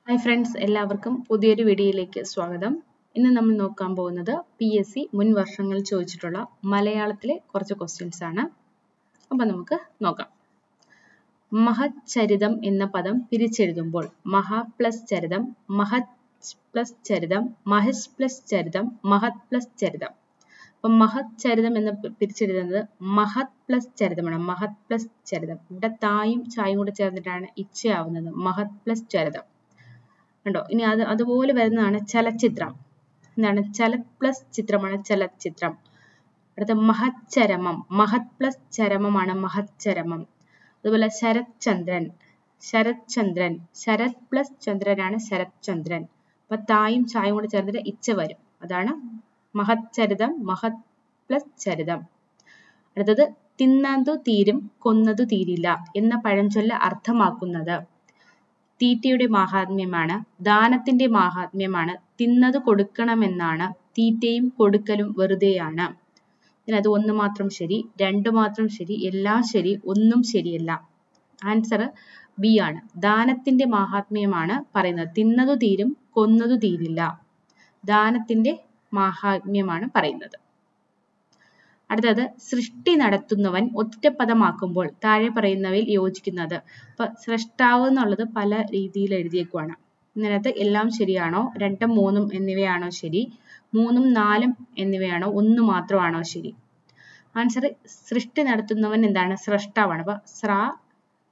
Hi friends, എല്ലാവർക്കും പുതിയൊരു വീഡിയോയിലേക്ക് സ്വാഗതം. ഇന്ന് നമ്മൾ നോക്കാൻ പോകുന്നത് PSC മുൻ വർഷങ്ങളിൽ ചോദിച്ചിട്ടുള്ള മലയാളത്തിലെ കുറച്ച് ക്വസ്റ്റ്യൻസ് ആണ്. അപ്പോൾ നമുക്ക് നോക്കാം. മഹച്ചരിതം എന്ന പദം പിരിച്ചെഴുതുമ്പോൾ മഹാ പ്ലസ് ചരിതം, മഹത് പ്ലസ് ചരിതം, മഹസ് പ്ലസ് ചരിതം, മഹത് പ്ലസ് ചരിതം. അപ്പം മഹത് ചരിതം എന്ന് പിരിച്ചെഴുതുന്നത് മഹത് പ്ലസ് ചരിതമാണ്. മഹത് പ്ലസ് ചരിതം. ഇവിടെ തായും ചായും കൂടെ ചേർന്നിട്ടാണ് ഇച്ഛയാവുന്നത്. മഹത് പ്ലസ് ചരിതം കണ്ടോ. ഇനി അതുപോലെ വരുന്നതാണ് ചലച്ചിത്രം. എന്താണ്? ചലത് പ്ലസ് ചിത്രമാണ് ചലച്ചിത്രം. അടുത്ത മഹച്ചരമം. മഹത് പ്ലസ് ചരമമാണ് മഹച്ചരമം. അതുപോലെ ശരത് ചന്ദ്രൻ, ശരത് ചന്ദ്രൻ, ശരത് പ്ലസ് ചന്ദ്രനാണ് ശരത് ചന്ദ്രൻ. അപ്പൊ തായും ചായും കൂടെ ചേർന്നിട്ട് ഇച്ഛ വരും. അതാണ് മഹച്ചരിതം, മഹത് പ്ലസ് ചരിതം. അടുത്തത് തിന്നതു തീരും കൊന്നതു തീരില്ല എന്ന പഴഞ്ചൊല്ല് അർത്ഥമാക്കുന്നത് തീറ്റയുടെ മാഹാത്മ്യമാണ്, ദാനത്തിന്റെ മാഹാത്മ്യമാണ്, തിന്നത് കൊടുക്കണമെന്നാണ്, തീറ്റയും കൊടുക്കലും വെറുതെയാണ്. ഇതിനകത്ത് ഒന്ന് മാത്രം ശരി, രണ്ട് മാത്രം ശരി, എല്ലാം ശരി, ഒന്നും ശരിയല്ല. ആൻസർ ബി ആണ്. ദാനത്തിന്റെ മാഹാത്മ്യമാണ് പറയുന്നത്. തിന്നതു തീരും കൊന്നതു തീരില്ല. ദാനത്തിന്റെ മാഹാത്മ്യമാണ് പറയുന്നത്. അടുത്തത് സൃഷ്ടി നടത്തുന്നവൻ ഒറ്റപ്പദമാക്കുമ്പോൾ താഴെ പറയുന്നവയിൽ യോജിക്കുന്നത്. അപ്പൊ സൃഷ്ടാവ് എന്നുള്ളത് പല രീതിയിൽ എഴുതിയേക്കുവാണ്. ഇതിനകത്ത് എല്ലാം ശരിയാണോ? രണ്ടും മൂന്നും എന്നിവയാണോ ശരി? മൂന്നും നാലും എന്നിവയാണോ? ഒന്ന് മാത്രമാണോ ശരി? ആൻസർ സൃഷ്ടി നടത്തുന്നവൻ എന്താണ്? സൃഷ്ടാവാണ്. അപ്പൊ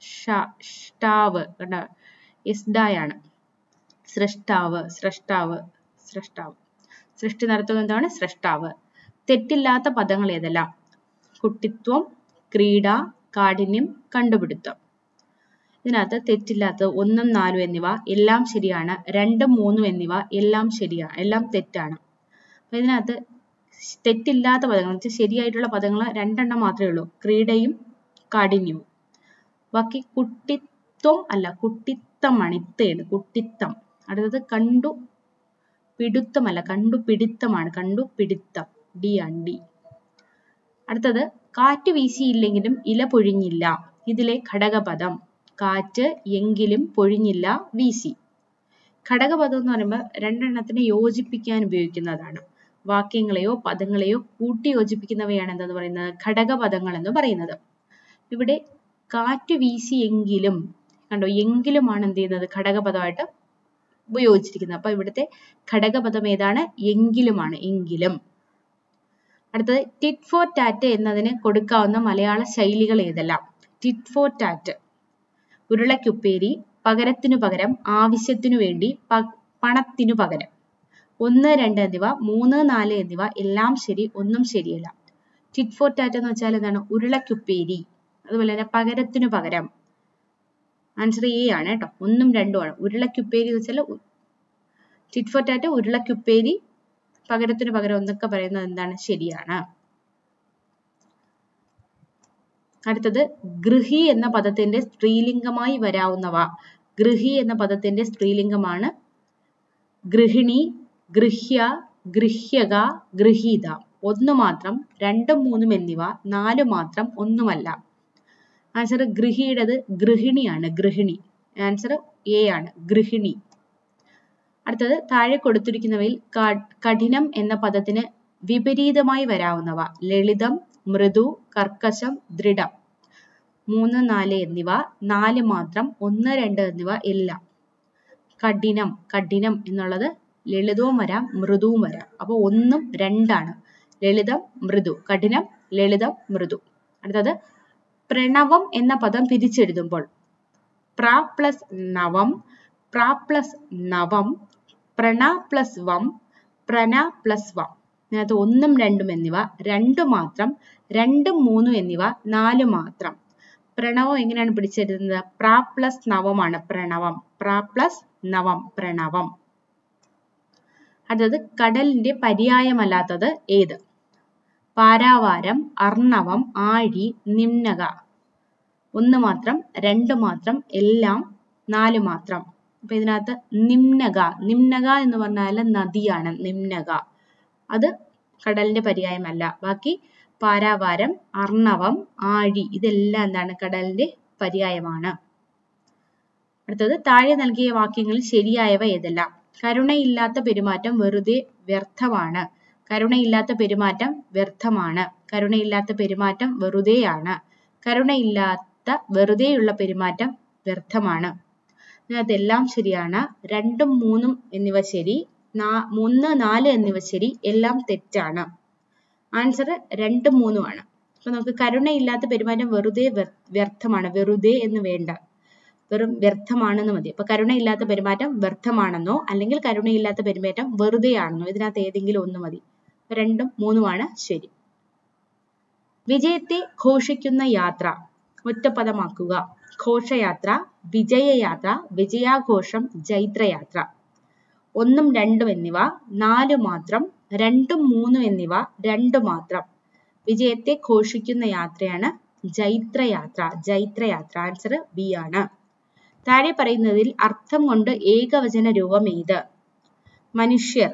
സ്രഷ്ടാവ് കണ്ടോ, ഇസ്ഡായാണ്. സൃഷ്ടാവ്, സൃഷ്ടാവ്, സൃഷ്ടാവ്. സൃഷ്ടി നടത്തുന്നത് എന്താണ്? സൃഷ്ടാവ്. തെറ്റില്ലാത്ത പദങ്ങൾ ഏതെല്ലാം? കുട്ടിത്വം, ക്രീഡ, കാഠിന്യം, കണ്ടുപിടുത്തം. ഇതിനകത്ത് തെറ്റില്ലാത്തത് ഒന്നും നാലും എന്നിവ എല്ലാം ശരിയാണ്. രണ്ടും മൂന്നും എന്നിവ എല്ലാം ശരിയാണ്, എല്ലാം തെറ്റാണ്. അപ്പൊ ഇതിനകത്ത് തെറ്റില്ലാത്ത പദങ്ങൾ വെച്ചാൽ ശരിയായിട്ടുള്ള പദങ്ങൾ രണ്ടെണ്ണം മാത്രമേ ഉള്ളൂ, ക്രീഡയും കാഠിന്യവും. ബാക്കി കുട്ടിത്വം അല്ല, കുട്ടിത്തമാണ്. ഇത്തയാണ് കുട്ടിത്തം. അടുത്തത് കണ്ടുപിടുത്തമല്ല, കണ്ടുപിടിത്തമാണ്. കണ്ടുപിടിത്തം ഡി ആണ്, ഡി. അടുത്തത് കാറ്റ് വീശിയില്ലെങ്കിലും ഇല പൊഴിഞ്ഞില്ല. ഇതിലെ ഘടകപദം. കാറ്റ് എങ്കിലും പൊഴിഞ്ഞില്ല വീശി. ഘടകപദം എന്ന് പറയുമ്പോൾ രണ്ടെണ്ണത്തിനെ യോജിപ്പിക്കാൻ ഉപയോഗിക്കുന്നതാണ്. വാക്യങ്ങളെയോ പദങ്ങളെയോ കൂട്ടി യോജിപ്പിക്കുന്നവയാണ് എന്തെന്ന് പറയുന്നത്? ഘടകപദങ്ങൾ എന്ന് പറയുന്നത്. ഇവിടെ കാറ്റ് വീശിയെങ്കിലും കണ്ടോ, എങ്കിലുമാണ് എന്ത് ചെയ്യുന്നത്? ഘടകപദമായിട്ട് ഉപയോഗിച്ചിരിക്കുന്നത്. അപ്പൊ ഇവിടുത്തെ ഘടകപദം ഏതാണ്? എങ്കിലുമാണ്, എങ്കിലും. അടുത്തത് ടിറ്റ് ഫോർ ടാറ്റ് എന്നതിന് കൊടുക്കാവുന്ന മലയാള ശൈലികൾ ഏതെല്ലാം? Tit for tat. ഉരുളക്കുപ്പേരി, പകരത്തിനു പകരം, ആവശ്യത്തിനു വേണ്ടി, പണത്തിനു പകരം. 1, 2 എന്നിവ 3, 4 എന്നിവ എല്ലാം ശരി, ഒന്നും ശരിയല്ല. ടിറ്റ് ഫോർ ടാറ്റ് എന്ന് വെച്ചാൽ എന്താണ്? ഉരുളക്കുപ്പേരി. അതുപോലെ തന്നെ പകരത്തിനു പകരം. ആൻസർ എ ആണ് കേട്ടോ. 1ഉം 2ഉം ആണ്. ഉരുളക്കുപ്പേരി എന്ന് വെച്ചാൽ ടിറ്റ് ഫോർ ടാറ്റ്, ഉരുളക്കുപ്പേരി, പകരത്തിന് പകരം എന്നൊക്കെ പറയുന്നത് എന്താണ്? ശരിയാണ്. അടുത്തത് ഗൃഹി എന്ന പദത്തിന്റെ സ്ത്രീലിംഗമായി വരാവുന്നവ. ഗൃഹി എന്ന പദത്തിന്റെ സ്ത്രീലിംഗമാണ് ഗൃഹിണി, ഗൃഹ്യ, ഗൃഹ്യക, ഗൃഹീത. 1 മാത്രം, 2ഉം 3ഉം എന്നിവ 4 മാത്രം, ഒന്നുമല്ല. ആൻസർ ഗൃഹിയുടേത് ഗൃഹിണിയാണ്, ഗൃഹിണി. ആൻസർ എ ആണ്, ഗൃഹിണി. അടുത്തത് താഴെ കൊടുത്തിരിക്കുന്നവയിൽ കഠിനം എന്ന പദത്തിന് വിപരീതമായി വരാവുന്നവ. ലളിതം, മൃദു, കർക്കശം, ദൃഢം. 3, 4 എന്നിവ 4 മാത്രം, 1, 2 എന്നിവ എല്ലാം. കഠിനം, കഠിനം എന്നുള്ളത് ലളിതവും വരാം മൃദുവും വരാം. അപ്പൊ 1ഉം 2ആണ്. ലളിതം, മൃദു. കഠിനം, ലളിതം, മൃദു. അടുത്തത് പ്രണവം എന്ന പദം പിരിച്ചെഴുതുമ്പോൾ പ്ര പ്ലസ് നവം, പ്ര പ്ലസ് നവം, പ്രണ പ്ലസ് വം, പ്രന പ്ലസ് വം. ഇതിനകത്ത് 1ഉം 2ഉം എന്നിവ 2 മാത്രം, 2ഉം 3ഉം എന്നിവ 4 മാത്രം. പ്രണവം എങ്ങനെയാണ് പിടിച്ചെഴുതുന്നത്? പ്ര പ്ലസ് നവമാണ് പ്രണവം. പ്ര പ്ലസ് നവം, പ്രണവം. അടുത്തത് കടലിന്റെ പര്യായമല്ലാത്തത് ഏത്? പാരാവാരം, അർണവം, ആഴി, നിമ്നക. 1 മാത്രം, 2 മാത്രം, എല്ലാം, 4 മാത്രം. അപ്പൊ ഇതിനകത്ത് നിമ്നക, നിമ്നക എന്ന് പറഞ്ഞാൽ നദിയാണ്. നിമ്നക അത് കടലിന്റെ പര്യായമല്ല. ബാക്കി പാരാവാരം, അർണവം, ആഴി ഇതെല്ലാം എന്താണ്? കടലിന്റെ പര്യായമാണ്. അടുത്തത് താഴെ നൽകിയ വാക്യങ്ങളിൽ ശരിയായവ ഏതെല്ലാം? കരുണയില്ലാത്ത പെരുമാറ്റം വെറുതെ വ്യർത്ഥമാണ്. കരുണയില്ലാത്ത പെരുമാറ്റം വ്യർത്ഥമാണ്. കരുണയില്ലാത്ത പെരുമാറ്റം വെറുതെയാണ്. കരുണയില്ലാത്ത വെറുതെയുള്ള പെരുമാറ്റം വ്യർത്ഥമാണ്. അതെല്ലാം ശരിയാണ്. 2, 3 എന്നിവ ശരി, 1, 4 എന്നിവ ശരി, എല്ലാം തെറ്റാണ്. ആൻസർ 2, 3 ആണ്. അപ്പൊ നമുക്ക് കരുണയില്ലാത്ത പെരുമാറ്റം വെറുതെ വ്യർത്ഥമാണ്. വെറുതെ എന്ന് വേണ്ട, വെറും വ്യർത്ഥമാണെന്ന് മതി. അപ്പൊ കരുണയില്ലാത്ത പെരുമാറ്റം വ്യർത്ഥമാണെന്നോ അല്ലെങ്കിൽ കരുണയില്ലാത്ത പെരുമാറ്റം വെറുതെയാണെന്നോ ഇതിനകത്ത് ഏതെങ്കിലും ഒന്ന് മതി. 2, 3 ആണ് ശരി. വിജയത്തെ ഘോഷിക്കുന്ന യാത്ര ഒറ്റപ്പദമാക്കുക. ഘോഷയാത്ര, വിജയയാത്ര, വിജയാഘോഷം, ജൈത്രയാത്ര. 1, 2 എന്നിവ 4 മാത്രം, 2, 3 എന്നിവ 2 മാത്രം. വിജയത്തെ ഘോഷിക്കുന്ന യാത്രയാണ് ജൈത്രയാത്ര. ജൈത്രയാത്ര. ആൻസർ ബി ആണ്. താഴെ പറയുന്നതിൽ അർത്ഥം കൊണ്ട് ഏകവചന രൂപം ഏത്? മനുഷ്യർ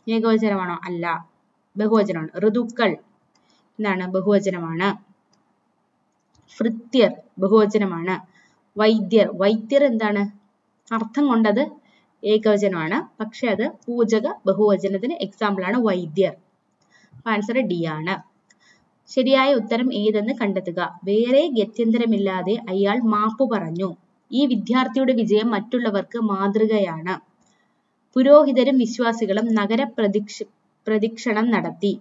ഏകവചനമാണോ? അല്ല, ബഹുവചനമാണ്. ഋതുക്കൾ എന്താണ്? ബഹുവചനമാണ്. ഭൃത്യർ ബഹുവചനമാണ്. വൈദ്യർ, വൈദ്യർ എന്താണ്? അർത്ഥം കൊണ്ടത് ഏകവചനമാണ്, പക്ഷെ അത് പൂജക ബഹുവചനത്തിന് എക്സാമ്പിൾ ആണ് വൈദ്യർ. ആൻസർ ഡി ആണ്. ശരിയായ ഉത്തരം ഏതെന്ന് കണ്ടെത്തുക. വേറെ ഗത്യന്തരമില്ലാതെ അയാൾ മാപ്പു പറഞ്ഞു. ഈ വിദ്യാർത്ഥിയുടെ വിജയം മറ്റുള്ളവർക്ക് മാതൃകയാണ്. പുരോഹിതരും വിശ്വാസികളും നഗര പ്രദക്ഷിണം നടത്തി.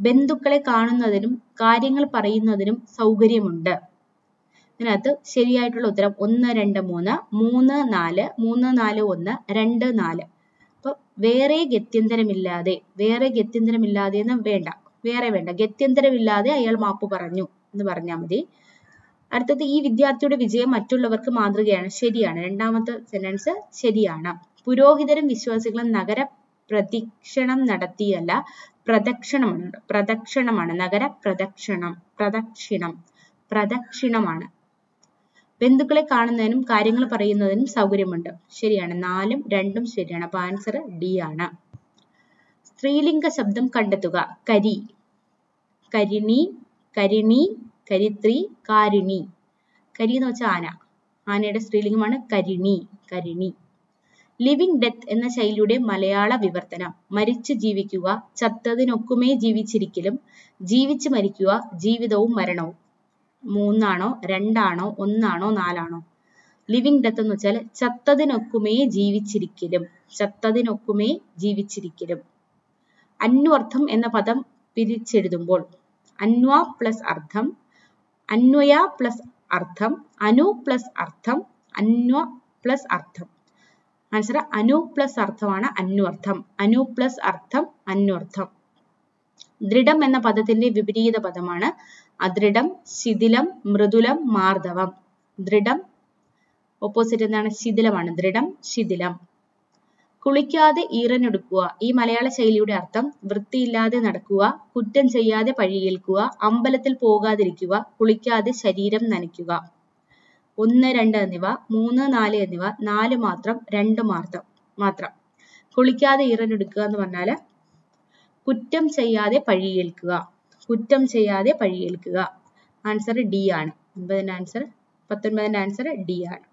ബന്ധുക്കളെ കാണുന്നതിനും കാര്യങ്ങൾ പറയുന്നതിനും സൗകര്യമുണ്ട്. ഇതിനകത്ത് ശരിയായിട്ടുള്ള ഉത്തരം 1, 2, 3, 3, 4, 3, 4, 1, 2, 4. അപ്പൊ വേറെ ഗത്യന്തരമില്ലാതെ, വേറെ ഗത്യന്തരമില്ലാതെ എന്ന് വേണ്ട, വേറെ വേണ്ട, ഗത്യന്തരമില്ലാതെ അയാൾ മാപ്പ് പറഞ്ഞു എന്ന് പറഞ്ഞാൽ മതി. അടുത്തത് ഈ വിദ്യാർത്ഥിയുടെ വിജയം മറ്റുള്ളവർക്ക് മാതൃകയാണ്. ശരിയാണ്. രണ്ടാമത്തെ സെന്റൻസ് ശരിയാണ്. പുരോഹിതരും വിശ്വാസികളും നഗര പ്രദക്ഷിണം നടത്തിയല്ല, പ്രദക്ഷിണമാണ്. പ്രദക്ഷിണമാണ്. നഗര പ്രദക്ഷിണമാണ്. ബന്ധുക്കളെ കാണുന്നതിനും കാര്യങ്ങൾ പറയുന്നതിനും സൗകര്യമുണ്ട്. ശരിയാണ്. 4ഉം 2ഉം ശരിയാണ്. അപ്പൊ ആൻസർ ഡി ആണ്. സ്ത്രീലിംഗ ശബ്ദം കണ്ടെത്തുക. കരി, കരിണി, കരിണി, കരിത്രി, കാരിണി. കരി എന്ന് വെച്ചാൽ ആന. ആനയുടെ സ്ത്രീലിംഗമാണ് കരിണി. കരിണി. ലിവിങ് ഡെത്ത് എന്ന ശൈലിയുടെ മലയാള വിവർത്തനം. മരിച്ചു ജീവിക്കുക, ചത്തതിനൊക്കുമേ ജീവിച്ചിരിക്കലും, ജീവിച്ചു മരിക്കുക, ജീവിതവും മരണവും. 3 ആണോ 2 ആണോ 1 ആണോ 4 ആണോ? ലിവിങ് ഡെത്ത് എന്ന് വെച്ചാൽ ചത്തതിനൊക്കുമേ ജീവിച്ചിരിക്കലും. ചത്തതിനൊക്കുമേ ജീവിച്ചിരിക്കലും. അന്വർത്ഥം എന്ന പദം പിരിച്ചെഴുതുമ്പോൾ അന്വ പ്ലസ് അർത്ഥം, അന്വയ പ്ലസ് അർത്ഥം, അനു പ്ലസ് അർത്ഥം, അന്വ പ്ലസ് അർത്ഥം. ആൻസർ അനു പ്ലസ് അർത്ഥമാണ് അന്വർത്ഥം. അനു പ്ലസ് അർത്ഥം അന്വർത്ഥം. ദൃഢം എന്ന പദത്തിന്റെ വിപരീത പദമാണ് അദൃഢം, ശിഥിലം, മൃദുലം, മാർദ്ദവം. ദൃഢം ഓപ്പോസിറ്റ് എന്താണ്? ശിഥിലമാണ്. ദൃഢം, ശിഥിലം. കുളിക്കാതെ ഈറനെടുക്കുക. ഈ മലയാള ശൈലിയുടെ അർത്ഥം വൃത്തിയില്ലാതെ നടക്കുക, കുറ്റം ചെയ്യാതെ പഴിയേൽക്കുക, അമ്പലത്തിൽ പോകാതിരിക്കുക, കുളിക്കാതെ ശരീരം നനയ്ക്കുക. 1, 2 എന്നിവ 3, 4 എന്നിവ 4 മാത്രം, 2 മാത്രം. കുളിക്കാതെ ഈറനെടുക്കുക എന്ന് പറഞ്ഞാല് കുറ്റം ചെയ്യാതെ പഴിയേൽക്കുക. കുറ്റം ചെയ്യാതെ പഴിയേൽക്കുക. ആൻസർ ഡി ആണ്. 19ന്റെ ആൻസർ ഡി ആണ്.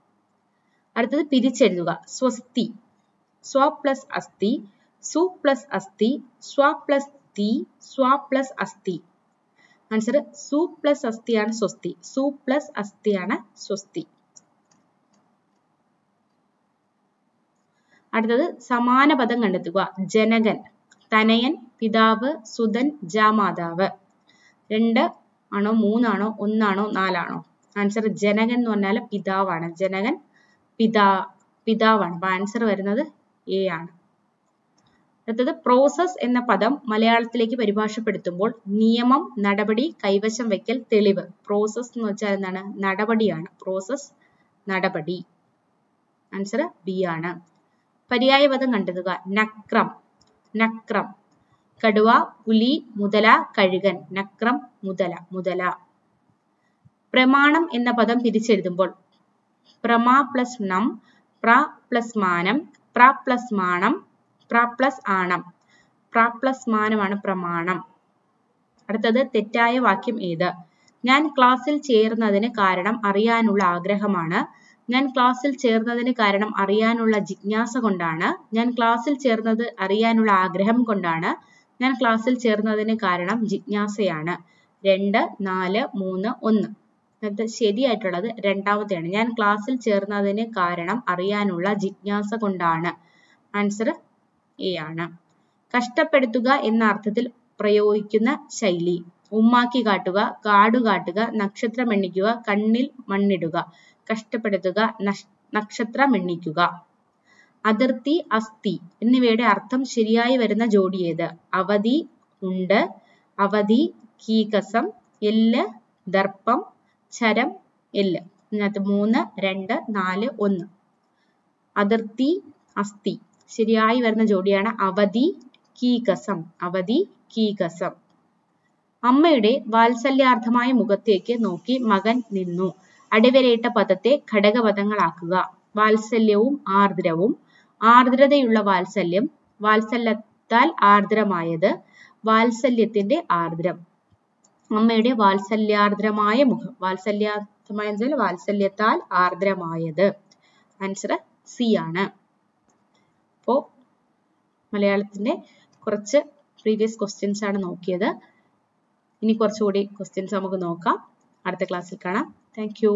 അടുത്തത് പിരിച്ചെഴുതുക. സ്വസ്തി. സ്വ പ്ലസ് അസ്തി, സു പ്ലസ് അസ്തി, സ്വ പ്ലസ് തി, സ്വ പ്ലസ് അസ്തി. ആൻസർ സു പ്ലസ് അസ്തിയാണ് സ്വസ്തി. സു പ്ലസ് അസ്തിയാണ് സ്വസ്തി. അടുത്തത് സമാന പദം കണ്ടെത്തുക. ജനകൻ, തനയൻ, പിതാവ്, സുതൻ, ജാമാതാവ്. 2 ആണോ 3 ആണോ 1 ആണോ 4 ആണോ? ആൻസർ ജനകൻ എന്ന് പറഞ്ഞാൽ പിതാവാണ്. ജനകൻ പിതാവാണ്. അപ്പൊ ആൻസർ വരുന്നത് എ ആണ്. അടുത്തത് പ്രോസസ് എന്ന പദം മലയാളത്തിലേക്ക് പരിഭാഷപ്പെടുത്തുമ്പോൾ നിയമം, നടപടി, കൈവശം വയ്ക്കൽ, തെളിവ്. പ്രോസസ് എന്ന് വെച്ചാൽ എന്താണ്? നടപടിയാണ്. പ്രോസസ് നടപടി. ആൻസർ ബി ആണ്. പര്യായ പദം കണ്ടെത്തുക. നക്രം, നക്രം. കടുവ, പുലി, മുതല, കഴുകൻ. നക്രം മുതല. പ്രമാണം എന്ന പദം പിരിച്ചെഴുതുമ്പോൾ പ്രമാ പ്ലസ് ണം, പ്ര പ്ലസ് മാനം, പ്ര പ്ലസ് മാണം, പ്ര പ്ലസ് ആണം. പ്ര പ്ലസ് മാനമാണ് പ്രമാണം. അടുത്തത് തെറ്റായ വാക്യം ഏത്? ഞാൻ ക്ലാസ്സിൽ ചേർന്നതിന് കാരണം അറിയാനുള്ള ആഗ്രഹമാണ്. ഞാൻ ക്ലാസ്സിൽ ചേർന്നതിന് കാരണം അറിയാനുള്ള ജിജ്ഞാസ കൊണ്ടാണ്. ഞാൻ ക്ലാസ്സിൽ ചേർന്നത് അറിയാനുള്ള ആഗ്രഹം കൊണ്ടാണ്. ഞാൻ ക്ലാസ്സിൽ ചേർന്നതിന് കാരണം ജിജ്ഞാസയാണ്. 2, 4, 3, 1. അത് ശരിയായിട്ടുള്ളത് രണ്ടാമത്തെയാണ്. ഞാൻ ക്ലാസ്സിൽ ചേർന്നതിന് കാരണം അറിയാനുള്ള ജിജ്ഞാസ കൊണ്ടാണ്. ആൻസർ എ ആണ്. കഷ്ടപ്പെടുത്തുക എന്ന അർത്ഥത്തിൽ പ്രയോഗിക്കുന്ന ശൈലി. ഉമ്മാക്കി കാട്ടുക, കാടുകാട്ടുക, നക്ഷത്രമെണ്ണിക്കുക, കണ്ണിൽ മണ്ണിടുക. കഷ്ടപ്പെടുത്തുക, നക്ഷത്രമെണ്ണിക്കുക. അതിർത്തി, അസ്ഥി എന്നിവയുടെ അർത്ഥം ശരിയായി വരുന്ന ജോഡി ഏത്? അവധി, ഉണ്ട്, അവധി, കീകസം, എല്ല്, ദർപ്പം, ചരം, എല്ല്. ഇതിനകത്ത് 3, 2, 4, 1. അതിർത്തി, അസ്ഥി. ശരിയായി വരുന്ന ജോഡിയാണ് അവധി, കീകസം. അവധി, കീകസം. അമ്മയുടെ വാത്സല്യാർത്ഥമായ മുഖത്തേക്ക് നോക്കി മകൻ നിന്നു. അടിവരയിട്ട പദത്തെ ഘടകപദങ്ങളാക്കുക. വാത്സല്യവും ആർദ്രവും. ആർദ്രതയുള്ള വാത്സല്യം. വാത്സല്യത്താൽ ആർദ്രമായത്. വാത്സല്യത്തിന്റെ ആർദ്രം. അമ്മയുടെ വാത്സല്യാർദ്രമായ മുഖം. വാത്സല്യാർത്ഥമായ വാത്സല്യത്താൽ ആർദ്രമായത്. ആൻസർ സി ആണ്. അപ്പോ മലയാളത്തിന്റെ കുറച്ച് പ്രീവിയസ് ക്വസ്റ്റ്യൻസ് ആണ് നോക്കിയത്. ഇനി കുറച്ചുകൂടി ക്വസ്റ്റ്യൻസ് നമുക്ക് നോക്കാം. അടുത്ത ക്ലാസ്സിൽ കാണാം. Thank you.